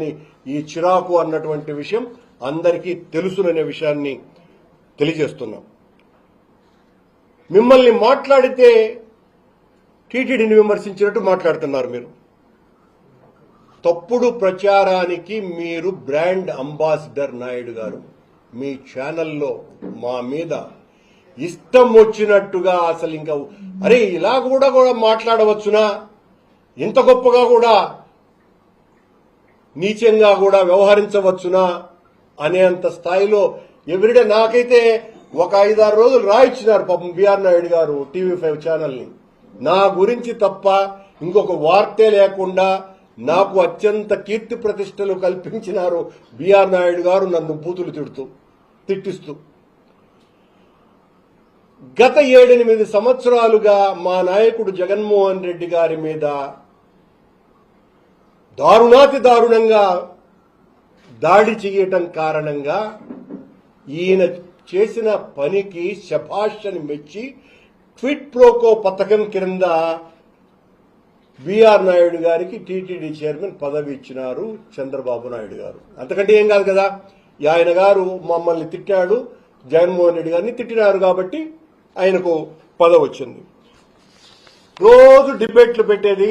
ఈ చిరాకు అన్నటువంటి విషయం అందరికీ తెలుసుననే విషయాన్ని తెలియజేస్తున్నాం. మిమ్మల్ని మాట్లాడితే టీటీడీని విమర్శించినట్టు మాట్లాడుతున్నారు. మీరు తప్పుడు ప్రచారానికి మీరు బ్రాండ్ అంబాసిడర్ నాయుడు గారు మీ ఛానల్లో మా మీద ఇష్టం వచ్చినట్టుగా అసలు ఇంకా అరే ఇలా కూడా మాట్లాడవచ్చునా, ఇంత గొప్పగా కూడా నీచంగా కూడా వ్యవహరించవచ్చునా అనేంత స్థాయిలో ఎవ్రీడే నాకైతే ఒక 5-6 రోజులు రాయిచ్చినారు పాపం బిఆర్ నాయుడు గారు TV5 ఛానల్ని. నా గురించి తప్ప ఇంకొక వార్తే లేకుండా నాకు అత్యంత కీర్తి ప్రతిష్టలు కల్పించినారు బిఆర్ నాయుడు గారు నన్ను బూతులు తిట్టిస్తూ. గత 7-8 సంవత్సరాలుగా మా నాయకుడు జగన్మోహన్ రెడ్డి గారి మీద దారుణాతి దారుణంగా దాడి చేయటం కారణంగా ఈయన చేసిన పనికి శభాష్ అని మెచ్చి క్విట్ ప్రోకో పథకం కింద బిఆర్ నాయుడు గారికి టీటీడీ చైర్మన్ పదవి ఇచ్చినారు చంద్రబాబు నాయుడు గారు. అంతకంటే ఏం కాదు కదా. ఆయన గారు మమ్మల్ని తిట్టాడు, జగన్మోహన్ రెడ్డి గారిని తిట్టినారు కాబట్టి ఆయనకు పదవి వచ్చింది. రోజు డిబేట్లు పెట్టేది,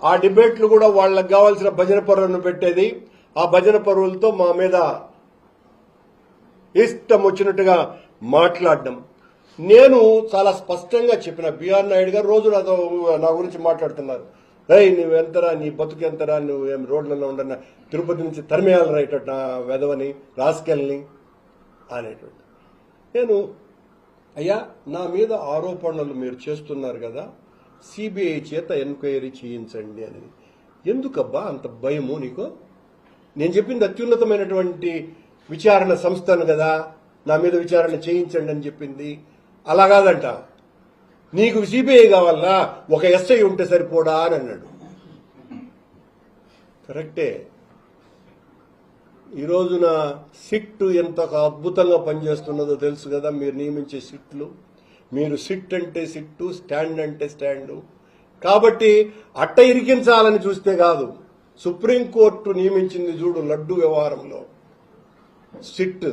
ఆ డిబేట్లు కూడా వాళ్ళకు కావాల్సిన భజన పరులను పెట్టేది. ఆ భజన పరువులతో మా మీద ఇష్టం వచ్చినట్టుగా మాట్లాడడం. నేను చాలా స్పష్టంగా చెప్పిన బిఆర్ నాయుడు గారు రోజు నా గురించి మాట్లాడుతున్నారు. నువ్వెంతరా, నీ బతుకెంతరా, నువ్వు ఏం రోడ్లలో ఉండన్నా తిరుపతి నుంచి తరిమేయాలి రైట్ నా వెదవని రాసుకెళ్ళని అనేటువంటి. నేను అయ్యా నా మీద ఆరోపణలు మీరు చేస్తున్నారు కదా, సిబిఐ చేత ఎంక్వైరీ చేయించండి అని. ఎందుకబ్బా అంత భయము నీకు? నేను చెప్పింది అత్యున్నతమైనటువంటి విచారణ సంస్థను కదా, నా మీద విచారణ చేయించండి అని చెప్పింది. అలా కాదంట, నీకు సిబిఐ కావాలన్నా ఒక ఎస్ఐ ఉంటే సరిపోడా అని అన్నాడు. కరెక్టే. ఈ రోజున సిట్ ఎంత అద్భుతంగా పనిచేస్తున్నదో తెలుసు కదా. మీరు నియమించే సిట్లు, మీరు సిట్ అంటే సిట్టు, స్టాండ్ అంటే స్టాండు. కాబట్టి అట్ట ఇరికించాలని చూస్తే కాదు. సుప్రీంకోర్టు నియమించింది చూడు లడ్డు వ్యవహారంలో సిట్.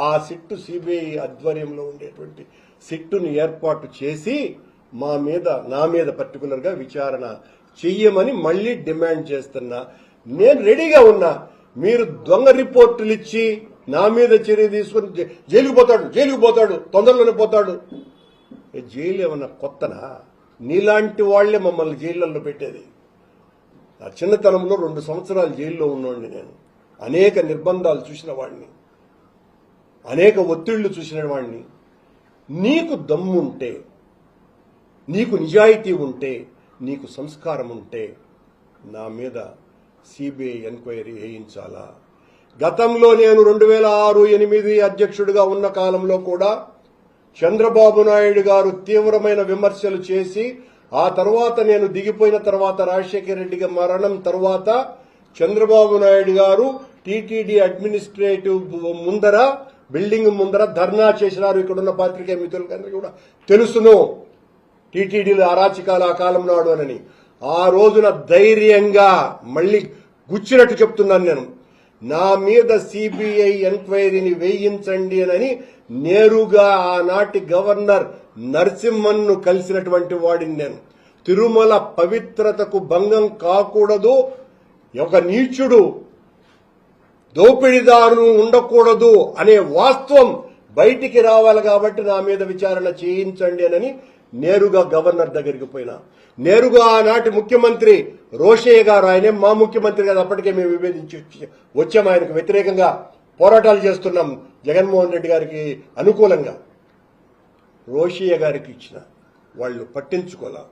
ఆ సిట్టు సిబిఐ ఆధ్వర్యంలో ఉండేటువంటి సిట్టును ఏర్పాటు చేసి నా మీద పర్టికులర్ గా విచారణ చెయ్యమని మళ్లీ డిమాండ్ చేస్తున్నా. నేను రెడీగా ఉన్నా. మీరు దొంగ రిపోర్టులు ఇచ్చి నా మీద చర్య తీసుకుని జైలుకు పోతాడు, తొందరలోనే పోతాడు. జైలు ఏమన్నా కొత్తనా? నీలాంటి వాళ్లే మమ్మల్ని జైళ్లలో పెట్టేది. నా చిన్నతనంలో 2 సంవత్సరాలు జైల్లో ఉన్నవాడిని నేను. అనేక నిర్బంధాలు చూసిన వాడిని, అనేక ఒత్తిళ్లు చూసిన వాడిని. నీకు దమ్ముంటే, నీకు నిజాయితీ ఉంటే, నీకు సంస్కారం ఉంటే నా మీద సిబిఐ ఎంక్వైరీ వేయించాలా? గతంలో నేను 2006-8 అధ్యక్షుడిగా ఉన్న కాలంలో కూడా చంద్రబాబు నాయుడు గారు తీవ్రమైన విమర్శలు చేసి, ఆ తర్వాత నేను దిగిపోయిన తర్వాత రాజశేఖర రెడ్డి మరణం తర్వాత చంద్రబాబు నాయుడు గారు టీటీడీ అడ్మినిస్ట్రేటివ్ బిల్డింగ్ ముందర ధర్నా చేసినారు. ఇక్కడున్న పాత్రికేయ మిత్రులకందరికీ కూడా తెలుసును టీటీడీలో అరాచకాల ఆ కాలం నాడు అని. ఆ రోజున ధైర్యంగా మళ్లీ గుచ్చినట్టు చెప్తున్నాను నేను. నా మీద సిబిఐ ఎంక్వైరీని వేయించండి అని నేరుగా ఆనాటి గవర్నర్ నరసింహన్ను కలిసినటువంటి వాడిని నేను. తిరుమల పవిత్రతకు భంగం కాకూడదు, ఒక నీచుడు దోపిడీదారులు ఉండకూడదు అనే వాస్తవం బయటికి రావాలి కాబట్టి నా మీద విచారణ చేయించండి అని నేరుగా గవర్నర్ దగ్గరికి పోయినా. నేరుగా ఆనాటి ముఖ్యమంత్రి రోషయ్య గారు, ఆయనే మా ముఖ్యమంత్రి కదా, అప్పటికే మేము విభేదించి వచ్చాము. ఆయనకు వ్యతిరేకంగా పోరాటాలు చేస్తున్నాం జగన్మోహన్ రెడ్డి గారికి అనుకూలంగా. రోషయ్య గారికి ఇచ్చిన వాళ్ళు పట్టించుకోలే.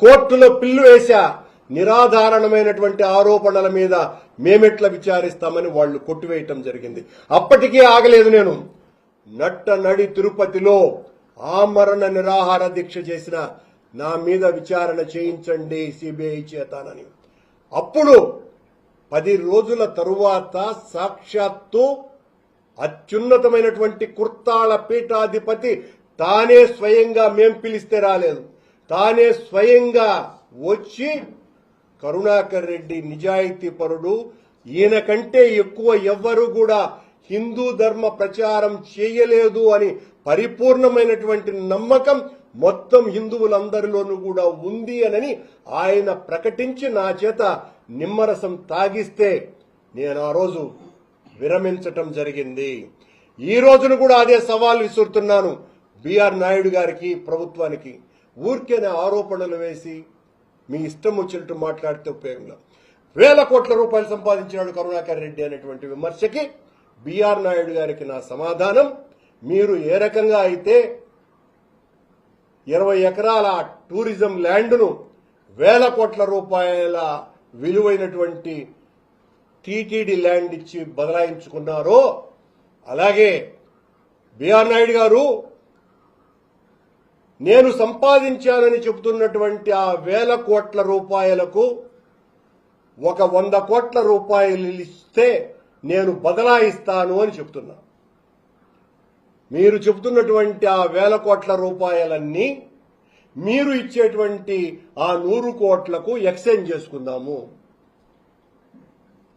కోర్టులో పిల్లు వేశా. నిరాధారణమైనటువంటి ఆరోపణల మీద మేమెట్లా విచారిస్తామని వాళ్ళు కొట్టివేయటం జరిగింది. అప్పటికీ ఆగలేదు. నేను నడి తిరుపతిలో ఆమరణ నిరాహార దీక్ష చేసిన నా మీద విచారణ చేయించండి సిబిఐ చేతానని. అప్పుడు 10 రోజుల తరువాత సాక్షాత్తు అత్యున్నతమైనటువంటి కుర్తాళ పీఠాధిపతి తానే స్వయంగా మేం పిలిస్తే రాలేదు, తానే స్వయంగా వచ్చి కరుణాకర్ రెడ్డి నిజాయితీ పరుడు, ఈయన కంటే ఎక్కువ ఎవ్వరూ కూడా హిందూ ధర్మ ప్రచారం చేయలేదు అని పరిపూర్ణమైనటువంటి నమ్మకం మొత్తం హిందువులందరిలోనూ కూడా ఉంది అని ఆయన ప్రకటించి నా చేత నిమ్మరసం తాగిస్తే నేను ఆ రోజు విరమించటం జరిగింది. ఈ రోజును కూడా అదే సవాల్ విసురుతున్నాను బిఆర్ నాయుడు గారికి, ప్రభుత్వానికి. ఊరికేనే ఆరోపణలు వేసి మీ ఇష్టం వచ్చినట్టు మాట్లాడితే ఉపయోగంలో వేల కోట్ల రూపాయలు సంపాదించినాడు కరుణాకర్ రెడ్డి అనేటువంటి విమర్శకి బిఆర్ నాయుడు గారికి నా సమాధానం, మీరు ఏ రకంగా అయితే 20 ఎకరాల టూరిజం ల్యాండ్ను వేల కోట్ల రూపాయల విలువైనటువంటి టీటీడీ ల్యాండ్ ఇచ్చి బదలాయించుకున్నారో, అలాగే బిఆర్ నాయుడు గారు నేను సంపాదించానని చెబుతున్నటువంటి ఆ వేల కోట్ల రూపాయలకు ఒక 100 కోట్ల రూపాయలు ఇస్తే నేను బదలాయిస్తాను అని చెప్తున్నా. మీరు చెబుతున్నటువంటి ఆ వేల కోట్ల రూపాయలన్నీ మీరు ఇచ్చేటువంటి ఆ 100 కోట్లకు ఎక్స్చేంజ్ చేసుకుందాము,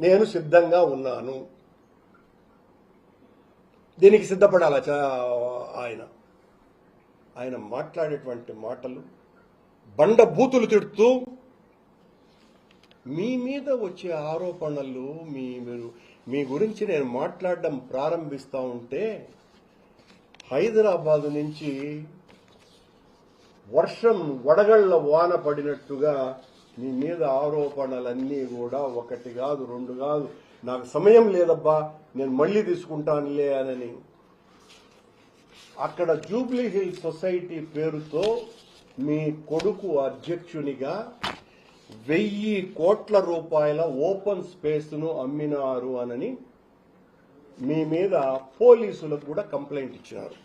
నేను సిద్ధంగా ఉన్నాను. దీనికి సిద్ధపడాల ఆయన మాట్లాడేటువంటి మాటలు బండ బూతులు తిడుతూ మీ మీద వచ్చే ఆరోపణలు మీ గురించి నేను మాట్లాడడం ప్రారంభిస్తా ఉంటే హైదరాబాద్ నుంచి వర్షం వడగళ్ల వాన పడినట్టుగా మీ మీద ఆరోపణలన్నీ కూడా 1 కాదు 2 కాదు, నాకు సమయం లేదబ్బా నేను మళ్లీ తీసుకుంటానులే అని అక్కడ జూబ్లీ హిల్స్ సొసైటీ పేరుతో మీ కొడుకు అధ్యక్షునిగా 1000 కోట్ల రూపాయల ఓపెన్ స్పేస్ ను అమ్మినారు అని మీ మీద పోలీసులకు కూడా కంప్లైంట్ ఇచ్చినారు.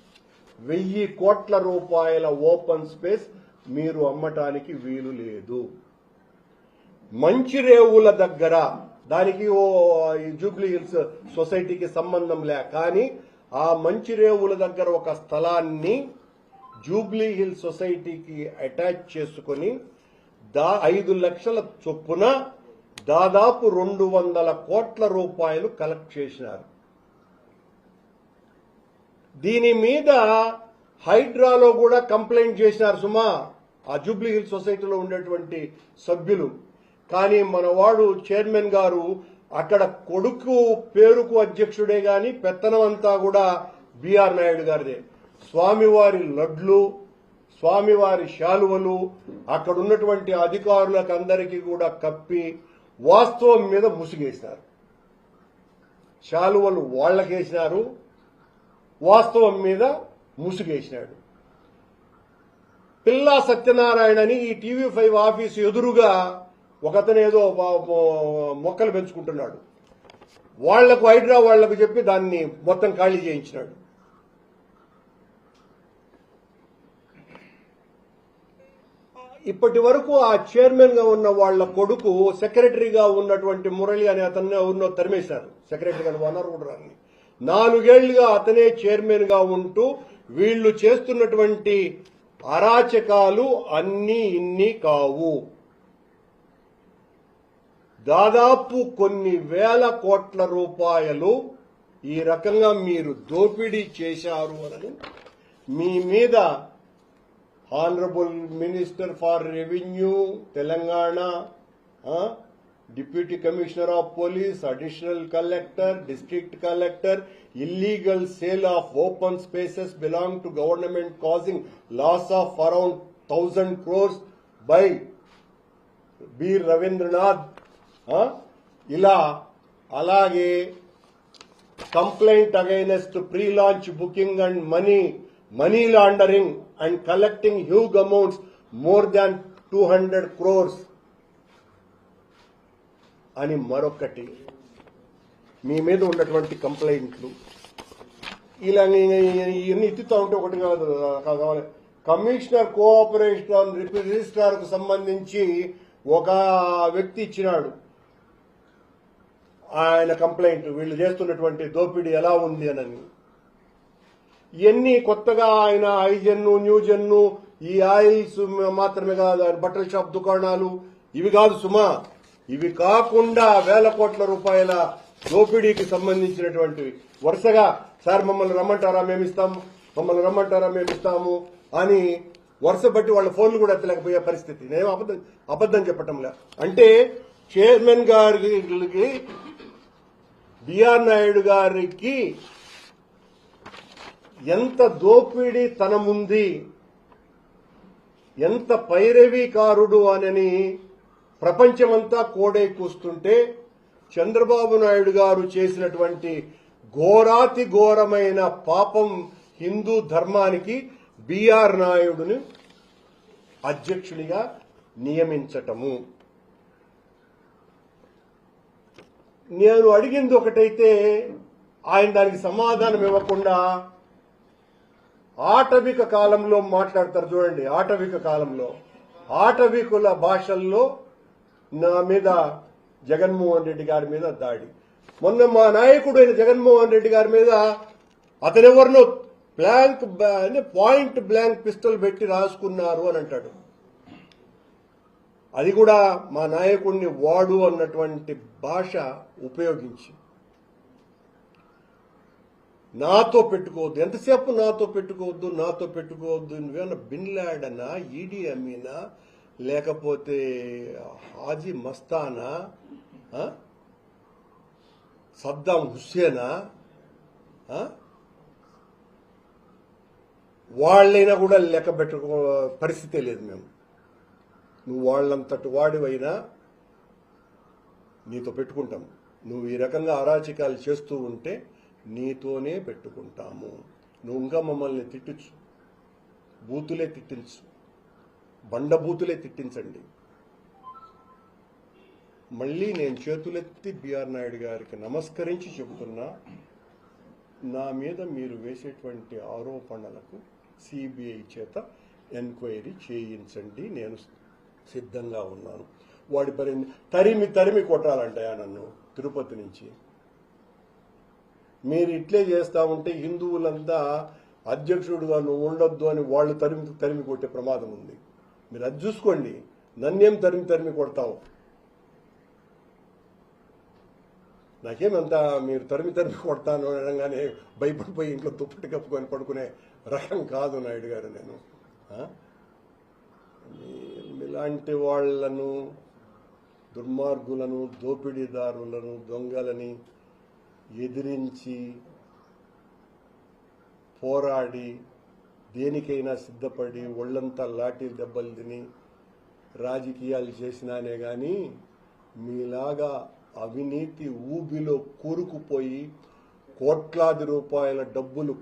1000 కోట్ల రూపాయల ఓపెన్ స్పేస్ మీరు అమ్మటానికి వీలు లేదు. మంచిరేవుల దగ్గర దానికి జూబ్లీ హిల్స్ సొసైటీకి సంబంధం లే, కానీ ఆ మంచిరేవుల దగ్గర ఒక స్థలాన్ని జూబ్లీ హిల్స్ సొసైటీకి అటాచ్ చేసుకుని 5 లక్షల చొప్పున దాదాపు 200 కోట్ల రూపాయలు కలెక్ట్ చేసినారు. దీని మీద హైడ్రాలో కూడా కంప్లైంట్ చేసినారు సుమా ఆ జూబ్లీ హిల్స్ సొసైటీలో ఉండేటువంటి సభ్యులు. కానీ మనవాడు చైర్మన్ గారు అక్కడ కొడుకు పేరుకు అధ్యక్షుడే గాని పెత్తనం అంతా కూడా బిఆర్ నాయుడు గారిదే. స్వామివారి లడ్లు, స్వామివారి శాలువలు అక్కడ ఉన్నటువంటి అధికారులకు అందరికీ కూడా కప్పి వాస్తవం మీద ముసుగేసినారు. శాలువలు వాళ్లకేసినారు, వాస్తవం మీద ముసుగేసినాడు. పిల్లా సత్యనారాయణని ఈ TV5 ఆఫీసు ఎదురుగా ఒకతను ఏదో మొక్కలు పెంచుకుంటున్నాడు, వాళ్లకు హైడ్రా వాళ్లకు చెప్పి దాన్ని మొత్తం ఖాళీ చేయించినాడు. ఇప్పటి వరకు ఆ చైర్మన్ గా ఉన్న వాళ్ల కొడుకు సెక్రటరీగా ఉన్నటువంటి మురళి అనే అతన్ని తరిమేశారు. సెక్రటరీగా వనరు కూడా 4 ఏళ్లుగా అతనే చైర్మన్ గా ఉంటూ వీళ్లు చేస్తున్నటువంటి అరాచకాలు అన్నీ ఇన్ని కావు. దాదాపు కొన్ని వేల కోట్ల రూపాయలు ఈ రకంగా మీరు దోపిడీ చేశారు అని మీ మీద honourable minister for revenue Telangana, deputy commissioner of police, additional collector, district collector, illegal sale of open spaces belong to government causing loss of around 1000 crores by B. Ravindranath. ఇలా అలాగే complaint against pre launch booking and money laundering and collecting huge amounts more than 200 crores అని మరొకటి మీ మీద ఉన్నటువంటి కంప్లైంట్లు. ఇలా ఇవన్నీ ఎత్తుతా ఉంటే ఒకటి కావాలి. కమిషనర్ కోఆపరేషన్ రిజిస్ట్రార్ కు సంబంధించి ఒక వ్యక్తి ఇచ్చినాడు ఆయన కంప్లైంట్, వీళ్ళు చేస్తున్నటువంటి దోపిడీ ఎలా ఉంది అని. ఇవన్నీ కొత్తగా ఆయన హైజెన్ను, న్యూజెన్ను, ఈ ఆయిల్స్ మాత్రమే కాదు, బట్టల షాప్ దుకాణాలు ఇవి కాదు సుమా. ఇవి కాకుండా వేల కోట్ల రూపాయల దోపిడీకి సంబంధించినటువంటివి వరుసగా సార్ మమ్మల్ని రమ్మంటారా మేము ఇస్తాము, మమ్మల్ని రమ్మంటారా మేము ఇస్తాము అని వరుస బట్టి వాళ్ళ ఫోన్లు కూడా ఎత్తలేకపోయే పరిస్థితి. నేను అబద్ధం చెప్పటంలే. అంటే చైర్మన్ గారికి బిఆర్ నాయుడు గారికి ఎంత దోపిడీ తనముంది, ఎంత పైరవీకారుడు అని ప్రపంచమంతా కోడై కూస్తుంటే చంద్రబాబు నాయుడు గారు చేసినటువంటి ఘోరాతి ఘోరమైన పాపం హిందూ ధర్మానికి బిఆర్ నాయుడుని అధ్యక్షుడిగా నియమించటము. నేను అడిగింది ఒకటైతే ఆయన దానికి సమాధానం ఇవ్వకుండా ఆటవిక కాలంలో మాట్లాడతారు చూడండి. ఆటవిక కాలంలో ఆటవికుల భాషల్లో నా మీద జగన్మోహన్ రెడ్డి గారి మీద దాడి. మొన్న మా నాయకుడు అయిన జగన్మోహన్ రెడ్డి గారి మీద అతనెవరినో పాయింట్ బ్లాంక్ పిస్టల్ పెట్టి రాసుకున్నారు అని అంటాడు. అది కూడా మా నాయకుడిని వాడు అన్నటువంటి భాష ఉపయోగించి నాతో పెట్టుకోవద్దు, ఎంతసేపు నాతో పెట్టుకోవద్దు. నువ్వేమన్నా బిన్ లాడెనా, ఈడీ అమీనా, లేకపోతే హాజీ మస్తానా, సద్దాం హుస్సేనా? వాళ్ళైనా కూడా లెక్క పెట్టుకో పరిస్థితే లేదు. మేము నువ్వు వాళ్ళంతటి వాడివైనా నీతో పెట్టుకుంటాం. నువ్వు ఈ రకంగా అరాచకాలు చేస్తూ ఉంటే నీతోనే పెట్టుకుంటాము. నువ్వు ఇంకా మమ్మల్ని తిట్టచ్చు, బూతులే తిట్టించు, బండబూతులే తిట్టించండి. మళ్ళీ నేను చేతులెత్తి బిఆర్ నాయుడు గారికి నమస్కరించి చెబుతున్నా, నా మీద మీరు వేసేటువంటి ఆరోపణలకు సిబిఐ చేత ఎంక్వైరీ చేయించండి, నేను సిద్ధంగా ఉన్నాను. వాడి తరిమి కొట్టాలంటాయా నన్ను తిరుపతి నుంచి? మీరు ఇట్లే చేస్తా ఉంటే హిందువులంతా అధ్యక్షుడుగా నువ్వు ఉండొద్దు అని వాళ్ళు తరిమి కొట్టే ప్రమాదం ఉంది. మీరు అది చూసుకోండి. నన్నేం తరిమి కొడతావు? నాకేమంతా మీరు తరిమి కొడతాను అనగానే భయపడిపోయి ఇంట్లో దుప్పటి కప్పుకొని పడుకునే రకం కాదు నాయుడు గారు నేను. ఇలాంటి వాళ్లను, దుర్మార్గులను, దోపిడీదారులను, దొంగలని ఎదిరించి పోరాడి దేనికైనా సిద్ధపడి ఒళ్లంతా లాఠీ దెబ్బలు తిని రాజకీయాలు చేసినానే గాని మీలాగా అవినీతి ఊబిలో కూరుకుపోయి కోట్లాది రూపాయల డబ్బులు